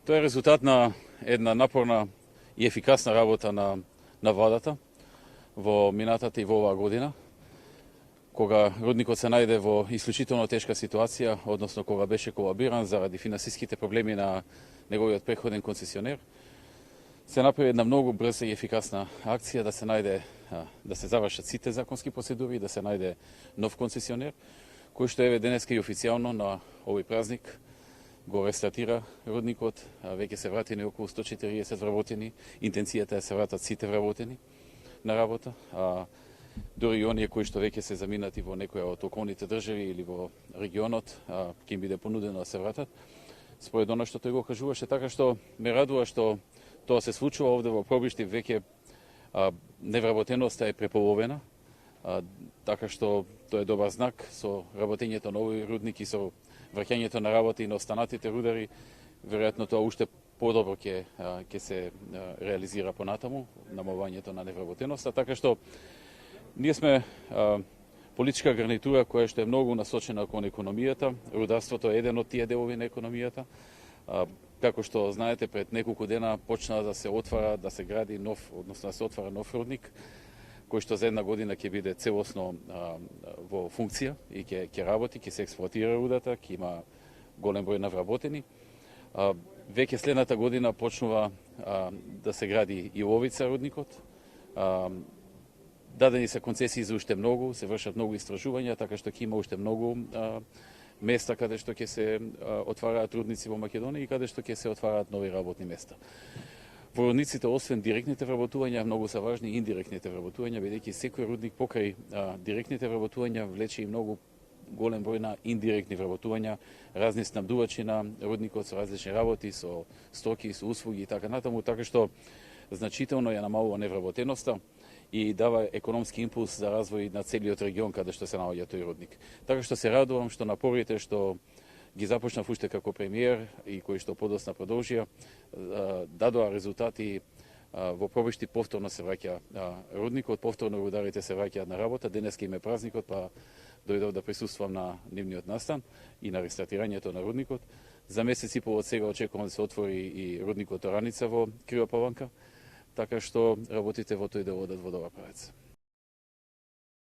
Тоа е резултат на една напорна и ефикасна работа на владата во минатата и во оваа година, кога рудникот се најде во исклучително тешка ситуација, односно кога беше колабиран заради финансиските проблеми на неговиот претходен концесионер. Се направи една многу брза и ефикасна акција да се завршат сите законски процедури и да се најде нов концесионер, кој што еве денеска и официјално на овој празник го рестартира рудникот, веќе се вратени околу 140 вработени, интенцијата е се вратат сите вработени на работа, дури и оние кои што веќе се заминати во некоја од околните држави или во регионот, ќе им биде понудено да се вратат. Според оно што тој го кажуваше, така што ме радува што тоа се случува овде во Пробишти, веќе невработеноста е преполовена, така што тоа е добар знак со работењето на овој рудник и со враќањето на работа и на останатите рудари. Веројатно тоа уште подобро ќе се реализира понатаму, намалувањето на невработеноста, така што ние сме политичка гарнитура која што е многу насочена кон економијата. Рударството е еден од тие делови на економијата. Како што знаете, пред неколку дена почна да се отвара, да се гради нов, односно да се отвара нов рудник, кој што за една година ќе биде целосно во функција и ќе работи, ќе се експлоатира рудата, ќе има голем број на вработени. Веќе следната година почнува да се гради и Ловица рудникот. Дадени се концесии за уште многу, се вршат многу истражувања, така што ќе има уште многу места каде што ќе се отвараат рудници во Македонија и каде што ќе се отвараат нови работни места. Во рудниците, освен директните вработувања, многу се важни индиректните вработувања, бидејќи секој рудник покрај директните вработувања влече и многу голем број на индиректни вработувања, разни снабдувачи на рудникот со различни работи, со стоки, со услуги и така натаму, така што значително ја намалува невработеноста и дава економски импулс за развој на целиот регион каде што се наоѓа тој рудник. Така што се радувам што напорите што ги започнав уште како премиер и кои што подосна продолжија, дадоа резултати. Во Пробишти повторно се враќа рудникот, повторно рударите се враќаат на работа. Денеска им е празникот, па дојдов да присуствувам на нивниот настан и на рестартирањето на рудникот. За месец и пол од сега очекувам да се отвори и рудникот Ораница во Крива Паланка, така што работите во тој дел одат во добар правец.